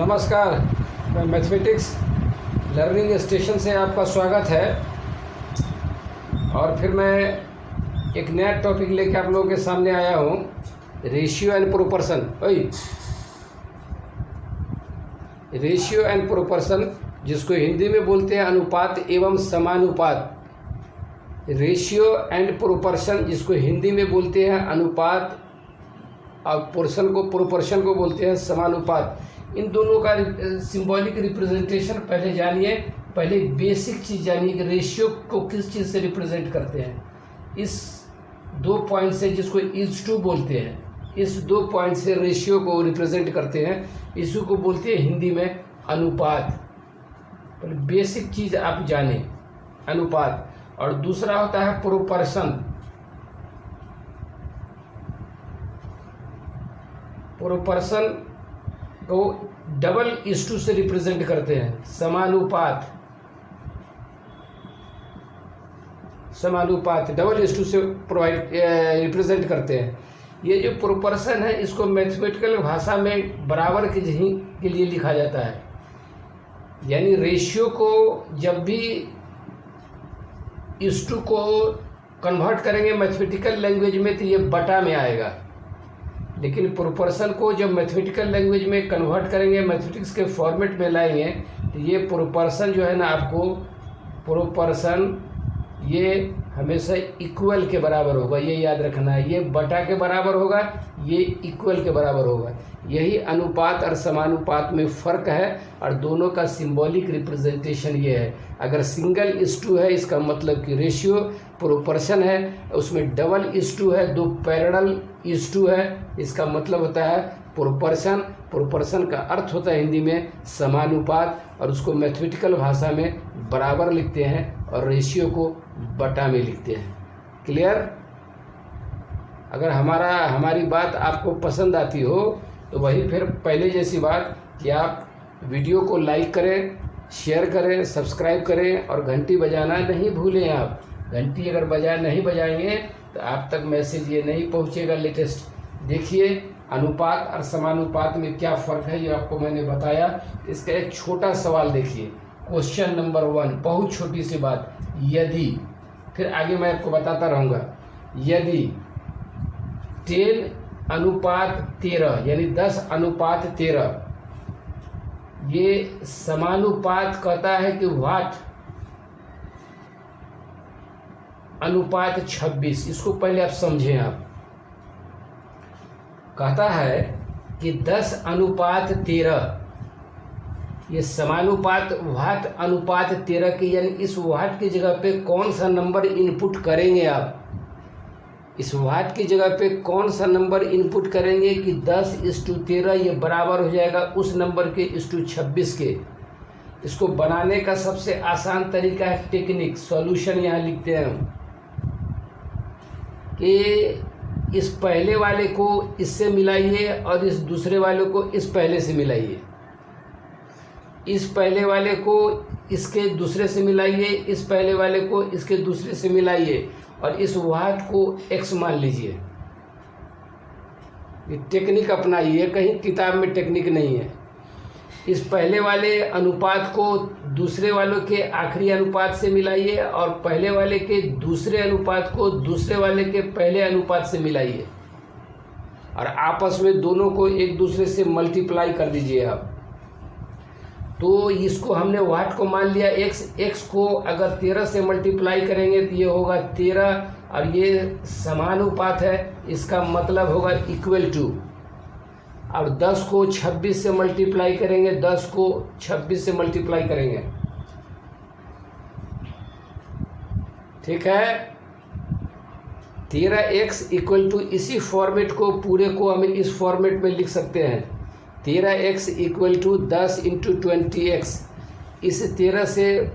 नमस्कार, mathematics learning station से आपका स्वागत है। और फिर मैं एक नया टॉपिक लेके आप लोगों के सामने आया हूँ, ratio and proportion. Ratio and proportion, जिसको हिंदी में बोलते हैं अनुपात एवं समानुपात। रेशियो एंड प्रोपोर्शन, जिसको हिंदी में बोलते हैं अनुपात और प्रोपोर्शन को बोलते हैं समानुपात। इन दोनों का सिंबॉलिक रिप्रेजेंटेशन पहले जानिए। पहले बेसिक चीज़ जानिए कि रेशियो को किस चीज़ से रिप्रेजेंट करते हैं। इस 2 पॉइंट से, जिसको इज टू बोलते हैं, इस 2 पॉइंट से रेशियो को रिप्रेजेंट करते हैं। इसी को बोलते हैं हिंदी में अनुपात। पहले बेसिक चीज़ आप जाने, अनुपात। और दूसरा होता है प्रोपोर्शन। प्रोपोर्शन को डबल इस्टू से रिप्रेजेंट करते हैं। समानुपात डबल इस्टू से रिप्रेजेंट करते हैं। ये जो प्रोपोर्शन है, इसको मैथमेटिकल भाषा में बराबर के लिए लिखा जाता है। यानी रेशियो को जब भी इस्टू को कन्वर्ट करेंगे मैथमेटिकल लैंग्वेज में तो ये बटा में आएगा, लेकिन प्रोपोर्शन को जब मैथमेटिकल लैंग्वेज में कन्वर्ट करेंगे, मैथमेटिक्स के फॉर्मेट में लाएंगे, तो ये प्रोपोर्शन जो है ना, आपको प्रोपोर्शन ये हमेशा इक्वल के बराबर होगा। ये याद रखना है, ये बटा के बराबर होगा, ये इक्वल के बराबर होगा। यही अनुपात और समानुपात में फ़र्क है, और दोनों का सिंबॉलिक रिप्रेजेंटेशन ये है। अगर सिंगल इस्टू है, इसका मतलब कि रेशियो। प्रोपोर्शन है, उसमें डबल इस्टू है, 2 पैरेलल इस्टू है, इसका मतलब होता है प्रोपोर्शन। प्रोपोर्शन का अर्थ होता है हिंदी में समानुपात, और उसको मैथमेटिकल भाषा में बराबर लिखते हैं, और रेशियो को बटा में लिखते हैं। क्लियर? अगर हमारी बात आपको पसंद आती हो तो वही फिर पहले जैसी बात कि आप वीडियो को लाइक करें, शेयर करें, सब्सक्राइब करें, और घंटी बजाना नहीं भूलें। आप घंटी अगर नहीं बजाएंगे तो आप तक मैसेज ये नहीं पहुंचेगा लेटेस्ट। देखिए अनुपात और समानुपात में क्या फ़र्क है, ये आपको मैंने बताया। इसका एक छोटा सवाल देखिए, क्वेश्चन नंबर 1, बहुत छोटी सी बात। यदि, फिर आगे मैं आपको बताता रहूँगा, यदि 10:13 यानी 10:13 ये समानुपात कहता है कि व्हाट अनुपात 26। इसको पहले आप समझें। आप कहता है कि 10:13 ये समानुपात व्हाट अनुपात 13 की, यानी इस व्हाट की जगह पे कौन सा नंबर इनपुट करेंगे आप। इस व्हाट की जगह पे कौन सा नंबर इनपुट करेंगे कि 10:13 ये बराबर हो जाएगा उस नंबर के 26 के। इसको बनाने का सबसे आसान तरीका है टेक्निक। सॉल्यूशन यहाँ लिखते हैं हम कि इस पहले वाले को इससे मिलाइए और इस दूसरे वाले को इस पहले से मिलाइए। इस पहले वाले को इसके दूसरे से मिलाइए, इस पहले वाले को इसके दूसरे से मिलाइए, और इस व्हाट को x मान लीजिए। ये टेक्निक अपनाइए, कहीं किताब में टेक्निक नहीं है। इस पहले वाले अनुपात को दूसरे वालों के आखिरी अनुपात से मिलाइए, और पहले वाले के दूसरे अनुपात को दूसरे वाले के पहले अनुपात से मिलाइए, और आपस में दोनों को एक दूसरे से मल्टीप्लाई कर दीजिए आप। तो इसको हमने व्हाट को मान लिया x को अगर 13 से मल्टीप्लाई करेंगे तो ये होगा 13, और ये समानुपात है, इसका मतलब होगा इक्वल टू। और 10 को 26 से मल्टीप्लाई करेंगे, 10 को 26 से मल्टीप्लाई करेंगे। ठीक है, 13x इक्वल टू, इसी फॉर्मेट को पूरे को हम इस फॉर्मेट में लिख सकते हैं। 13x equal to 10 × 20x। इस 13 से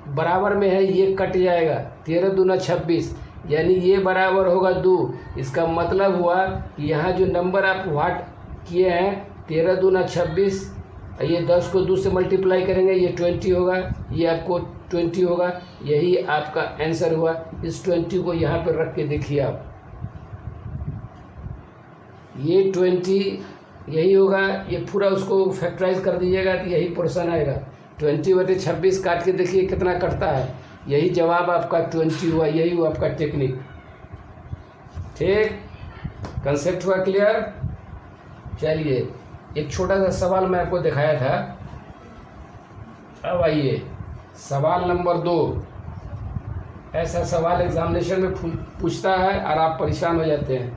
बराबर में है, ये कट जाएगा, 13 दूना 26, यानी ये बराबर होगा 2। इसका मतलब हुआ कि यहाँ जो नंबर आप व्हाट किए हैं 13 दूना 26, ये 10 को 2 से मल्टीप्लाई करेंगे, ये 20 होगा, ये आपको 20 होगा। यही आपका आंसर हुआ। इस 20 को यहाँ पर रख के देखिए आप, ये 20 यही होगा, ये पूरा उसको फैक्टराइज कर दीजिएगा तो यही पोर्शन आएगा। 20/26 काट के देखिए कितना कटता है, यही जवाब आपका 20 हुआ, यही हुआ आपका टेक्निक। ठीक, कंसेप्ट हुआ क्लियर। चलिए एक छोटा सा सवाल मैं आपको दिखाया था, अब आइए सवाल नंबर 2। ऐसा सवाल एग्जामिनेशन में पूछता है और आप परेशान हो जाते हैं।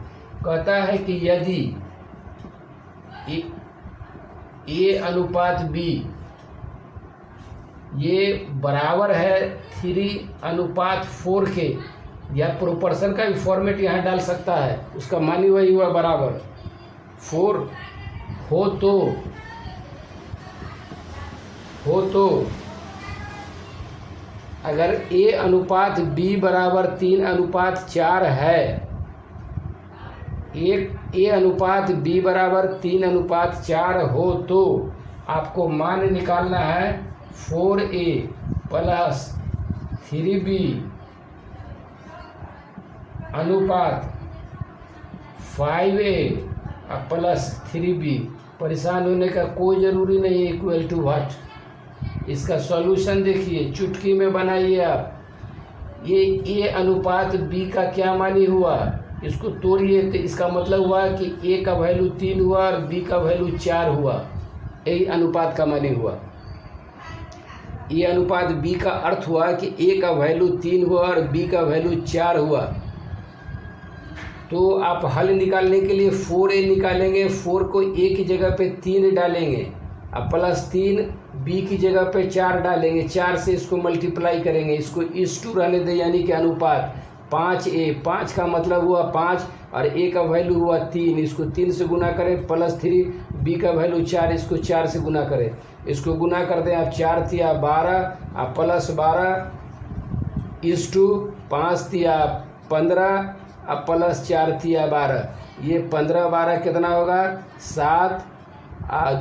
कहता है कि यदि A अनुपात B ये बराबर है 3:4 के, या प्रोपोर्शन का भी फॉर्मेट यहाँ डाल सकता है, उसका मानी वही हुआ बराबर 4 हो तो अगर A अनुपात B बराबर 3:4 है, A अनुपात B बराबर 3:4 हो तो आपको मान निकालना है 4A प्लस 3B अनुपात 5A प्लस 3B। परेशान होने का कोई ज़रूरी नहीं है, इक्वल टू व्हाट। इसका सॉल्यूशन देखिए, चुटकी में बनाइए आप। ये A अनुपात B का क्या मानी हुआ, इसको तोड़िए तो इसका मतलब हुआ कि A का वैल्यू 3 हुआ और B का वैल्यू 4 हुआ, यही अनुपात का मानी हुआ। A अनुपात B का अर्थ हुआ कि A का वैल्यू 3 हुआ और B का वैल्यू 4 हुआ। तो आप हल निकालने के लिए 4A निकालेंगे, 4 को A की जगह पे 3 डालेंगे, अब प्लस 3 B की जगह पे 4 डालेंगे, 4 से इसको मल्टीप्लाई करेंगे, इसको इस टू रहने दें, यानी कि अनुपात 5A। 5 का मतलब हुआ 5 और A का वैल्यू हुआ 3, इसको 3 से गुना करें, प्लस 3 B का वैल्यू 4, इसको 4 से गुना करें, इसको गुना कर दें आप, 4 तिया 12 और प्लस 12 इस टू 5 तिया 15 अब प्लस 4 तिया 12। ये 15 12 कितना होगा 7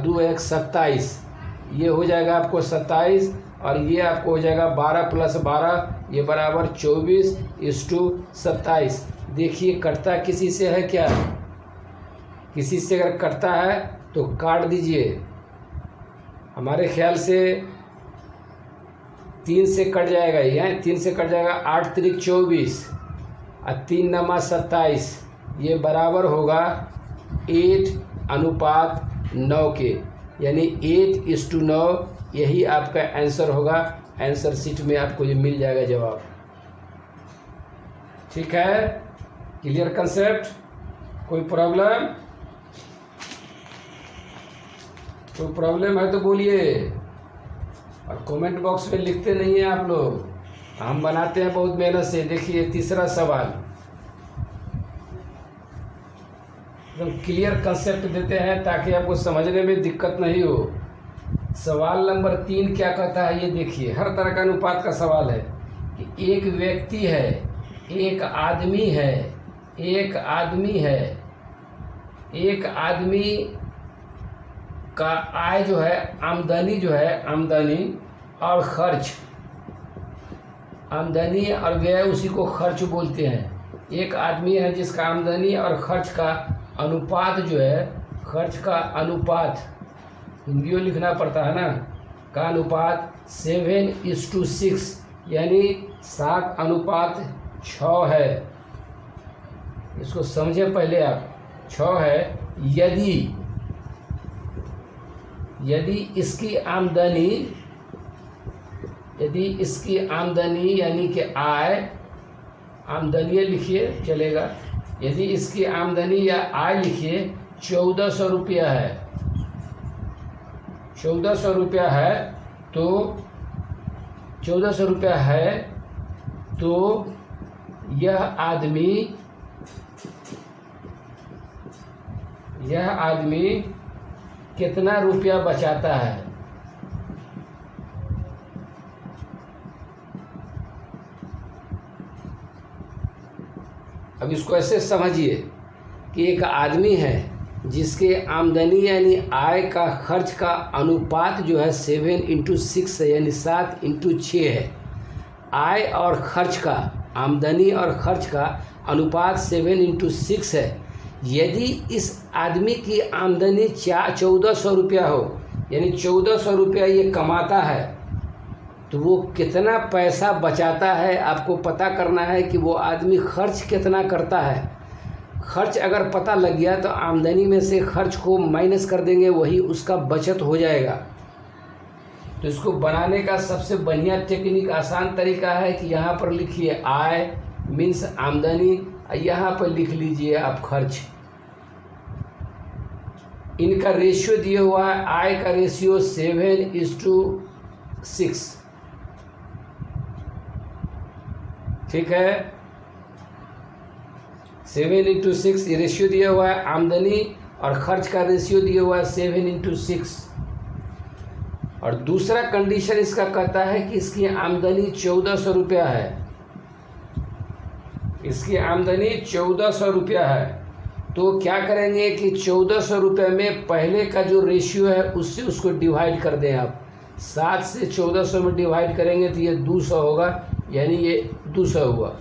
2 1 27, ये हो जाएगा आपको 27 और ये आपको हो जाएगा 12 प्लस 12, ये बराबर 24 इस टू 27। देखिए कटता किसी से है क्या, किसी से अगर कटता है तो काट दीजिए। हमारे ख्याल से 3 से कट जाएगा, ये 3 से कट जाएगा, 8 त्रिक 24 और 3 नमा 27, ये बराबर होगा 8:9 के, यानी 8:9, यही आपका आंसर होगा। आंसर शीट में आपको ये मिल जाएगा जवाब। ठीक है, क्लियर कंसेप्ट। कोई प्रॉब्लम, कोई प्रॉब्लम है तो बोलिए, और कमेंट बॉक्स में लिखते नहीं हैं आप लोग, हम बनाते हैं बहुत मेहनत से। देखिए तीसरा सवाल एकदम क्लियर कंसेप्ट देते हैं ताकि आपको समझने में दिक्कत नहीं हो। सवाल नंबर 3 क्या कहता है, ये देखिए, हर तरह का अनुपात का सवाल है कि एक व्यक्ति है, एक आदमी है, एक आदमी का आय जो है, आमदनी जो है, आमदनी और खर्च, आमदनी और व्यय उसी को खर्च बोलते हैं। एक आदमी है जिसका आमदनी और खर्च का अनुपात जो है, खर्च का अनुपात, हिंदियों लिखना पड़ता है ना, का अनुपात 7:6, यानी 7:6 है। इसको समझे पहले आप, 6 है। यदि इसकी आमदनी यानी कि आय, आमदनी लिखिए चलेगा, यदि इसकी आमदनी या आय लिखिए 1400 रुपया है, 1400 रुपया है, तो 1400 रुपया है तो यह आदमी कितना रुपया बचाता है। अब इसको ऐसे समझिए कि एक आदमी है जिसके आमदनी यानी आय का खर्च का अनुपात जो है 7:6 है, यानी 7:6 है। आय और खर्च का, आमदनी और खर्च का अनुपात 7:6 है, यदि इस आदमी की आमदनी 1400 रुपया हो, यानी 1400 रुपया ये कमाता है, तो वो कितना पैसा बचाता है आपको पता करना है कि वो आदमी खर्च कितना करता है। खर्च अगर पता लग गया तो आमदनी में से खर्च को माइनस कर देंगे, वही उसका बचत हो जाएगा। तो इसको बनाने का सबसे बढ़िया टेक्निक, आसान तरीका है कि यहाँ पर लिखिए आय मीन्स आमदनी, यहाँ पर लिख लीजिए आप खर्च। इनका रेशियो दिया हुआ है, आय का रेशियो 7:6, ठीक है। 7:6 ये रेशियो दिया हुआ है। आमदनी और खर्च का रेशियो दिया हुआ है 7:6। और दूसरा कंडीशन इसका कहता है कि इसकी आमदनी 1400 रुपया है, इसकी आमदनी 1400 रुपया है। तो क्या करेंगे कि 1400 रुपये में पहले का जो रेशियो है उससे उसको डिवाइड कर दें आप। 7 से 1400 में डिवाइड करेंगे तो ये 200 होगा, यानी ये 200 हुआ।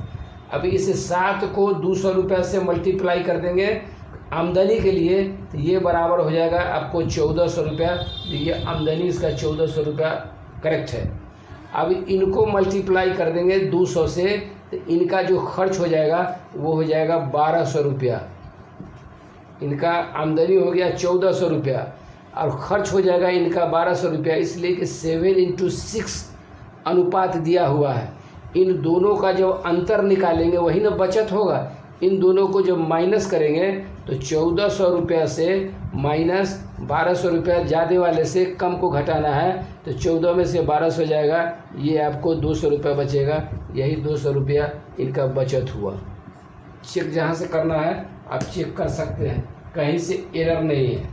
अभी इस 7 को 200 रुपये से मल्टीप्लाई कर देंगे आमदनी के लिए, तो ये बराबर हो जाएगा आपको 1400 रुपया। ये आमदनी इसका 1400 रुपया करेक्ट है। अब इनको मल्टीप्लाई कर देंगे 200 से, तो इनका जो खर्च हो जाएगा वो हो जाएगा 1200 रुपया। इनका आमदनी हो गया 1400 रुपया और खर्च हो जाएगा इनका 1200 रुपया, इसलिए कि 7:6 अनुपात दिया हुआ है। इन दोनों का जब अंतर निकालेंगे वही ना बचत होगा। इन दोनों को जब माइनस करेंगे तो 1400 रुपया से माइनस 1200 रुपया, ज़्यादा वाले से कम को घटाना है, तो 14 में से 1200 हो जाएगा, ये आपको 200 रुपया बचेगा। यही 200 रुपया इनका बचत हुआ। चेक जहाँ से करना है आप चेक कर सकते हैं, कहीं से एरर नहीं है,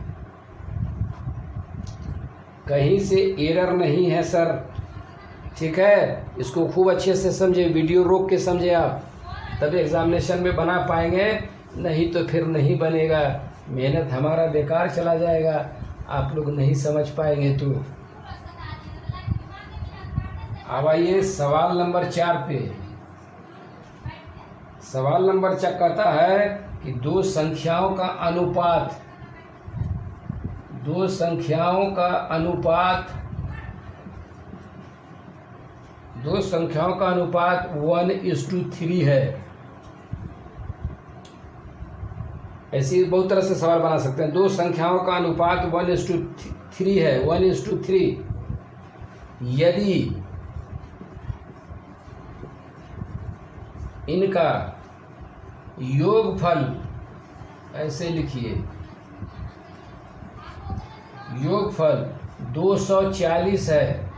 कहीं से एरर नहीं है सर, ठीक है। इसको खूब अच्छे से समझे, वीडियो रोक के समझे आप, तब एग्जामिनेशन में बना पाएंगे, नहीं तो फिर नहीं बनेगा। मेहनत हमारा बेकार चला जाएगा, आप लोग नहीं समझ पाएंगे। तो अब आइए सवाल नंबर 4 पे। सवाल नंबर 4 कहता है कि दो संख्याओं का अनुपात 1:3 है। ऐसी बहुत तरह से सवाल बना सकते हैं। दो संख्याओं का अनुपात 1:3 है, 1:3। यदि इनका योगफल, ऐसे लिखिए, योगफल 240 है,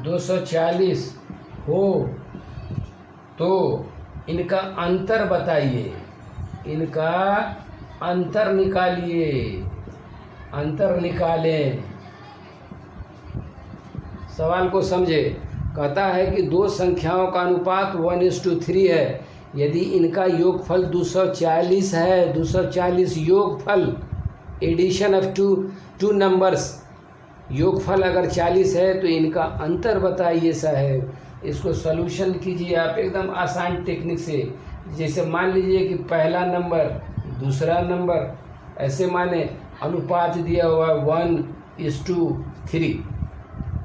240 हो तो इनका अंतर बताइए, इनका अंतर निकालिए, अंतर निकालें। सवाल को समझे। कहता है कि दो संख्याओं का अनुपात 1:3 है, यदि इनका योगफल 240 है, 240 योगफल, एडिशन ऑफ टू नंबर्स, योगफल अगर 40 है तो इनका अंतर बताइए साहब। इसको सॉल्यूशन कीजिए आप एकदम आसान टेक्निक से। जैसे मान लीजिए कि पहला नंबर, दूसरा नंबर, ऐसे माने अनुपात दिया हुआ 1:3,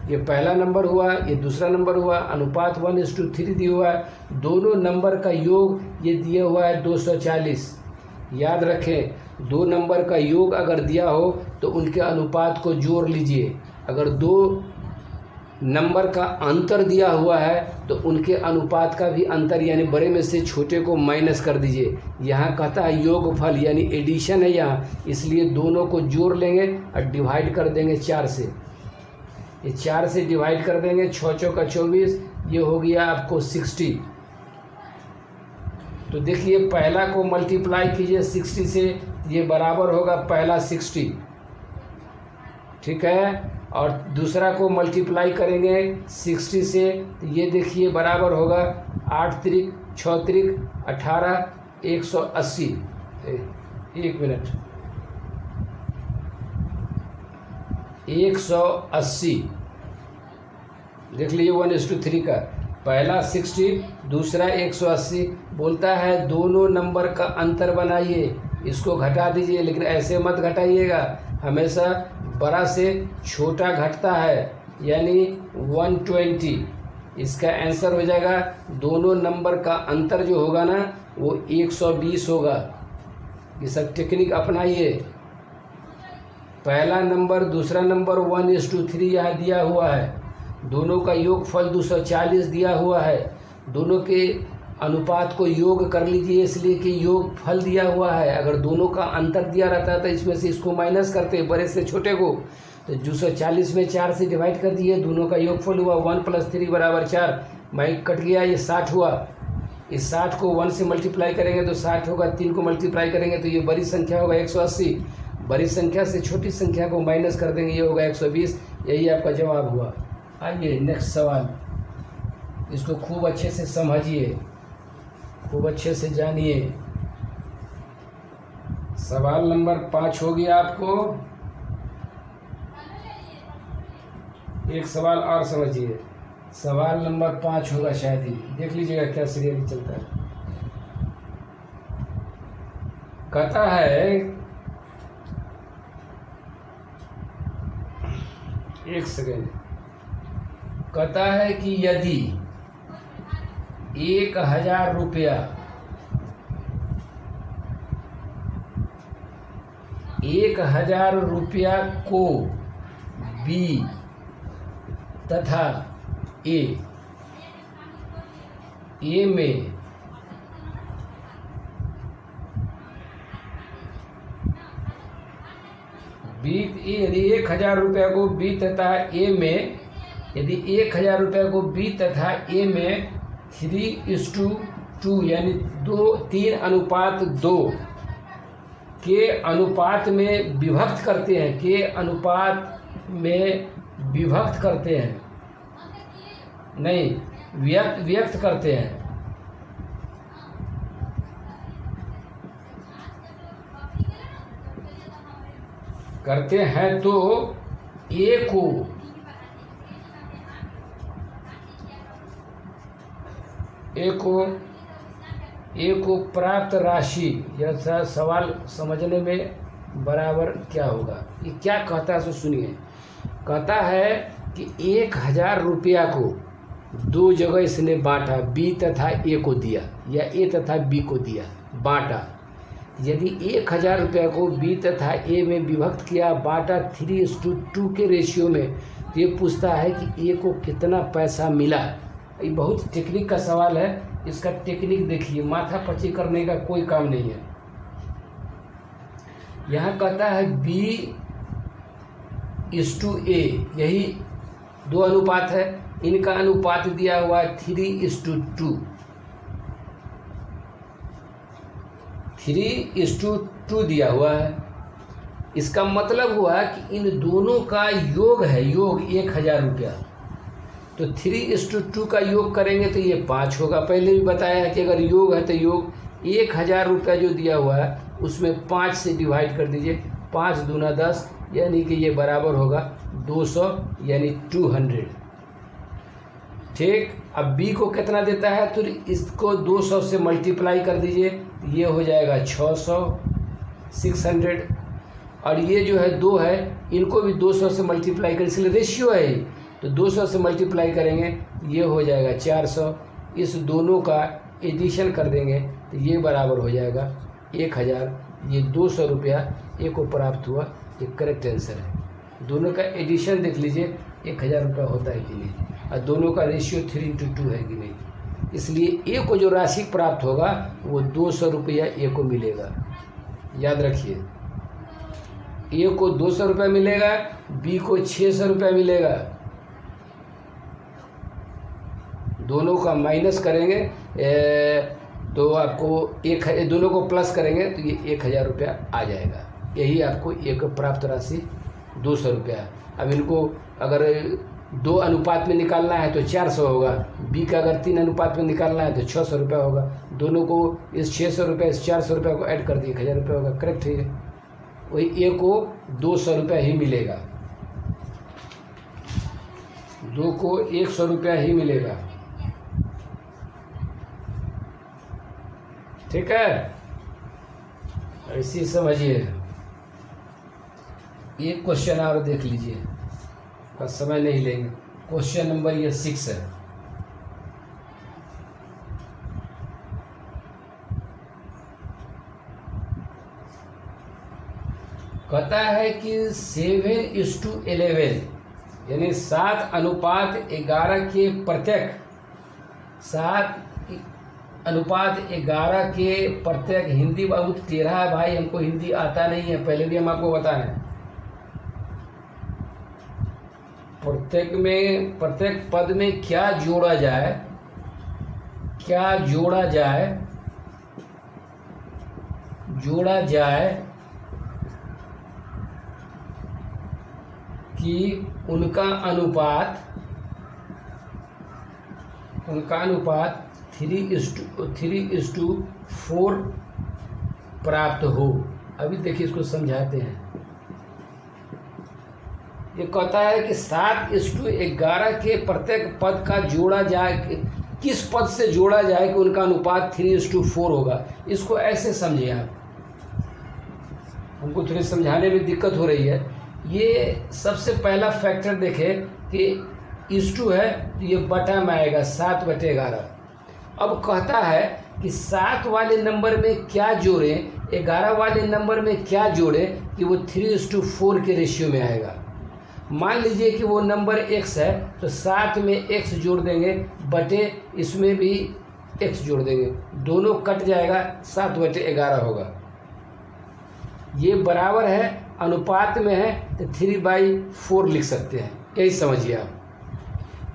ये पहला नंबर हुआ, ये दूसरा नंबर हुआ, अनुपात 1:3 दिया हुआ है। दोनों नंबर का योग ये दिया हुआ है 240। याद रखें, दो नंबर का योग अगर दिया हो तो उनके अनुपात को जोड़ लीजिए। अगर दो नंबर का अंतर दिया हुआ है तो उनके अनुपात का भी अंतर, यानी बड़े में से छोटे को माइनस कर दीजिए। यहाँ कहता है योगफल, यानी एडिशन है यहाँ, इसलिए दोनों को जोड़ लेंगे और डिवाइड कर देंगे 4 से। ये 4 से डिवाइड कर देंगे, 6 चौका 24, ये हो गया आपको 60। तो देखिए पहला को मल्टीप्लाई कीजिए 60 से, ये बराबर होगा पहला 60, ठीक है। और दूसरा को मल्टीप्लाई करेंगे 60 से, तो ये देखिए बराबर होगा 8 त्रिक 6 त्रिक 18, 180। एक मिनट, 180 देख लीजिए 1:3 का। पहला 60, दूसरा 180। बोलता है दोनों नंबर का अंतर बनाइए, इसको घटा दीजिए, लेकिन ऐसे मत घटाइएगा, हमेशा बड़ा से छोटा घटता है, यानी 120। इसका आंसर हो जाएगा, दोनों नंबर का अंतर जो होगा ना वो 120 होगा। ये सब टेक्निक अपनाइए। पहला नंबर दूसरा नंबर 1:3 यहाँ दिया हुआ है, दोनों का योगफल 240 दिया हुआ है, दोनों के अनुपात को योग कर लीजिए, इसलिए कि योग फल दिया हुआ है। अगर दोनों का अंतर दिया रहता है तो इसमें से इसको माइनस करते बड़े से छोटे को, तो 240 में 4 से डिवाइड कर दिए, दोनों का योगफल हुआ 1 + 3 = 4, माइक कट गया, ये 60 हुआ। इस 60 को 1 से मल्टीप्लाई करेंगे तो 60 होगा, 3 को मल्टीप्लाई करेंगे तो ये बड़ी संख्या होगा 180, बड़ी संख्या से छोटी संख्या को माइनस कर देंगे, ये होगा 120। यही आपका जवाब हुआ। आइए नेक्स्ट सवाल, इसको खूब अच्छे से समझिए, खूब अच्छे से जानिए। सवाल नंबर 5 हो गया आपको। एक सवाल और समझिए, सवाल नंबर 5 होगा शायद ही, देख लीजिएगा क्या सीरियल चलता है। कहता है, एक सेकेंड, कहता है कि यदि 1000 रुपया 1000 रुपया को बी तथा ए में यदि 1000 रुपया को बी तथा ए में, यदि 1000 रुपया को बी तथा ए में 3:2 यानी 3:2 के अनुपात में विभक्त करते हैं, के अनुपात में विभक्त करते हैं, नहीं व्यक्त करते हैं, तो ए को प्राप्त राशि, यह सवाल समझने में बराबर क्या होगा। ये क्या कहता है सो सुनिए। कहता है कि 1000 रुपया को 2 जगह इसने बांटा, बी तथा ए को दिया या ए तथा बी को दिया, बांटा। यदि 1000 रुपया को बी तथा ए में विभक्त किया, बांटा 3:2 के रेशियो में, तो ये पूछता है कि ए को कितना पैसा मिला। ये बहुत टेक्निक का सवाल है, इसका टेक्निक देखिए, माथा पच्ची करने का कोई काम नहीं है। यहाँ कहता है B:A, यही 2 अनुपात है, इनका अनुपात दिया हुआ है 3:2, 3:2 दिया हुआ है। इसका मतलब हुआ कि इन दोनों का योग है, योग 1000 रुपया, तो 3:2 का योग करेंगे तो ये 5 होगा। पहले भी बताया है कि अगर योग है तो योग 1000 रुपया जो दिया हुआ है उसमें 5 से डिवाइड कर दीजिए, 5 दूना 10, यानी कि ये बराबर होगा 200 यानी 200। ठीक, अब बी को कितना देता है तो इसको 200 से मल्टीप्लाई कर दीजिए, ये हो जाएगा 600, 600। और ये जो है 2 है, इनको भी 200 से मल्टीप्लाई कर, इसलिए रेशियो है, तो 200 से मल्टीप्लाई करेंगे ये हो जाएगा 400। इस दोनों का एडिशन कर देंगे तो ये बराबर हो जाएगा 1000। ये 200 रुपया ए को प्राप्त हुआ, ये करेक्ट आंसर है। दोनों का एडिशन देख लीजिए 1000 रुपया होता है कि नहीं, और दोनों का रेशियो 3:2 है कि नहीं, इसलिए ए को जो राशि प्राप्त होगा वो 200 रुपया ए को मिलेगा। याद रखिए, ए को 200 रुपया मिलेगा, बी को 600 रुपया मिलेगा। दोनों का माइनस करेंगे तो आपको दोनों को प्लस करेंगे तो ये 1000 रुपया आ जाएगा। यही आपको एक प्राप्त राशि 200 रुपया। अब इनको अगर 2 अनुपात में निकालना है तो 400 होगा, बी का अगर 3 अनुपात में निकालना है तो 600 रुपया होगा। दोनों को इस 600 रुपया इस 400 रुपया को ऐड कर दिए 1000 रुपया होगा। करेक्ट है, वही ए को 200 रुपया ही मिलेगा, 2 को 100 रुपया ही मिलेगा। ठीक है, ऐसी समझिए। एक क्वेश्चन और देख लीजिए, बस समय नहीं लेंगे। क्वेश्चन नंबर ये 6 है। कहता है कि 7:11 यानी 7:11 के प्रत्येक 7:11 के प्रत्येक हिंदी बहुत टेढ़ा है भाई, हमको हिंदी आता नहीं है, पहले भी हम आपको बताएं। प्रत्येक पद में क्या जोड़ा जाए, जोड़ा जाए कि उनका अनुपात 3:4 प्राप्त हो। अभी देखिए इसको समझाते हैं। ये कहता है कि 7:11 के प्रत्येक पद का जोड़ा जाए, किस पद से जोड़ा जाए कि उनका अनुपात 3:4 होगा। इसको ऐसे समझिए आप, हमको थोड़ी समझाने में दिक्कत हो रही है। ये सबसे पहला फैक्टर देखें कि इस2 है तो ये बटा में आएगा 7/11। अब कहता है कि 7 वाले नंबर में क्या जोड़े, 11 वाले नंबर में क्या जोड़े कि वो 3:4 के रेशियो में आएगा। मान लीजिए कि वो नंबर x है तो 7 में x जोड़ देंगे, बटे इसमें भी x जोड़ देंगे, दोनों कट जाएगा, 7/11 होगा। ये बराबर है, अनुपात में है तो 3/4 लिख सकते हैं। यही समझिए आप।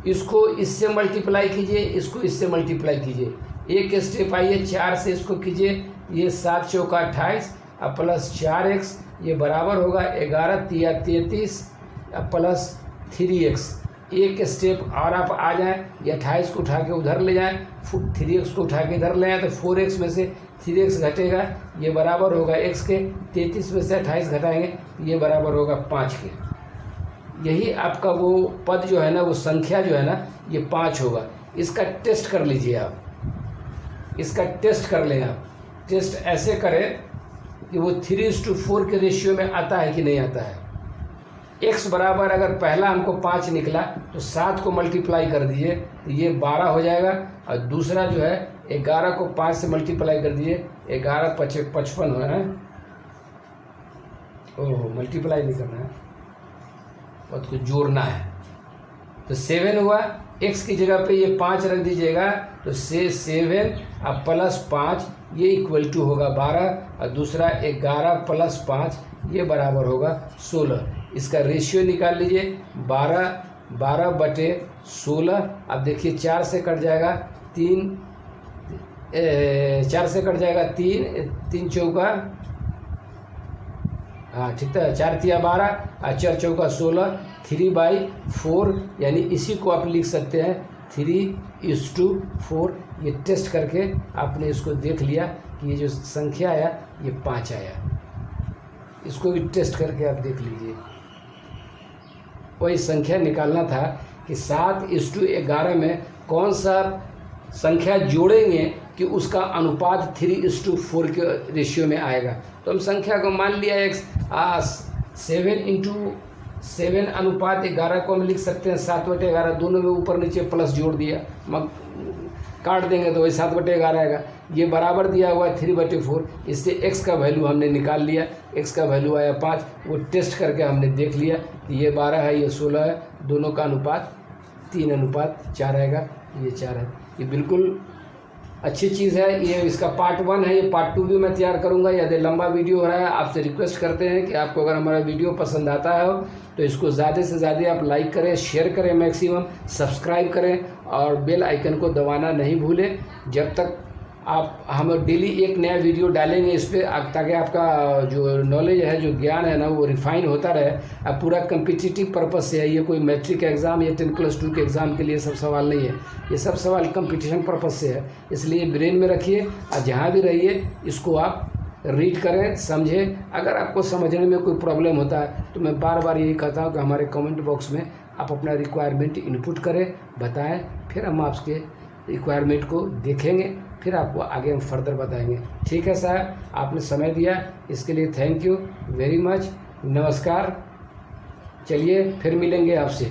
इसको इससे मल्टीप्लाई कीजिए, इसको इससे मल्टीप्लाई कीजिए। एक स्टेप आइए, 4 से इसको कीजिए, ये 7 चौका 28 अब प्लस 4x, ये बराबर होगा 11 तिया 33 अब प्लस 3x। एक स्टेप और आप आ जाएं, ये 28 को उठा के उधर ले जाएं, 3x को उठा के इधर ले आएँ तो 4x में से 3x घटेगा, ये बराबर होगा x के। 33 में से 28 घटाएंगे, ये बराबर होगा 5 के। यही आपका वो पद जो है ना, वो संख्या जो है ना, ये 5 होगा। इसका टेस्ट कर लीजिए आप, इसका टेस्ट कर लें आप। टेस्ट ऐसे करें कि वो 3:4 के रेशियो में आता है कि नहीं आता है। x बराबर अगर पहला हमको 5 निकला तो 7 को मल्टीप्लाई कर दीजिए तो ये 12 हो जाएगा, और दूसरा जो है 11 को 5 से मल्टीप्लाई कर दीजिए, 11 55 हो है। ओह, मल्टीप्लाई नहीं करना है, और कुछ जोड़ना है। तो 7 हुआ, x की जगह पे ये 5 रख दीजिएगा तो 7 अब प्लस 5 ये इक्वल टू होगा 12, और दूसरा 11 प्लस 5 ये बराबर होगा 16। इसका रेशियो निकाल लीजिए, 12/16। अब देखिए 4 से कट जाएगा 3, 4 से कट जाएगा 3 चौका, हाँ ठीक है, 4 तिया 12 और 4 चौका 16, 3/4। यानी इसी को आप लिख सकते हैं 3:4। ये टेस्ट करके आपने इसको देख लिया कि ये जो संख्या आया ये 5 आया। इसको भी टेस्ट करके आप देख लीजिए। वही संख्या निकालना था कि 7:11 में कौन सा संख्या जोड़ेंगे कि उसका अनुपात 3:4 के रेशियो में आएगा। तो हम संख्या को मान लिया 7 अनुपात 11 को हम लिख सकते हैं 7/11, दोनों में ऊपर नीचे प्लस जोड़ दिया, मग काट देंगे तो वही 7/11 आएगा। ये बराबर दिया हुआ है 3/4। इससे x का वैल्यू हमने निकाल लिया, x का वैल्यू आया 5। वो टेस्ट करके हमने देख लिया कि ये 12 है, ये 16 है, दोनों का अनुपात 3:4 आएगा, ये 4 है। ये बिल्कुल अच्छी चीज़ है। ये इसका पार्ट 1 है, ये पार्ट 2 भी मैं तैयार करूँगा। यदि लंबा वीडियो हो रहा है, आपसे रिक्वेस्ट करते हैं कि आपको अगर हमारा वीडियो पसंद आता है तो इसको ज़्यादा से ज़्यादा आप लाइक करें, शेयर करें, मैक्सिमम सब्सक्राइब करें और बेल आइकन को दबाना नहीं भूलें। जब तक हम डेली एक नया वीडियो डालेंगे इस पर, ताकि आपका जो नॉलेज है, जो ज्ञान है ना, वो रिफाइन होता रहे। अब पूरा कम्पिटिटिव पर्पस से है, ये कोई मैट्रिक एग्ज़ाम या 10+2 के एग्ज़ाम के लिए सब सवाल नहीं है। ये सब सवाल कंपटीशन पर्पस से है, इसलिए ब्रेन में रखिए और जहाँ भी रहिए इसको आप रीड करें, समझें। अगर आपको समझने में कोई प्रॉब्लम होता है तो मैं बार बार यही कहता हूँ कि हमारे कमेंट बॉक्स में आप अपना रिक्वायरमेंट इनपुट करें, बताएं, फिर हम आपके रिक्वायरमेंट को देखेंगे, फिर आपको आगे हम फर्दर बताएंगे। ठीक है साहब, आपने समय दिया इसके लिए थैंक यू वेरी मच। नमस्कार, चलिए फिर मिलेंगे आपसे।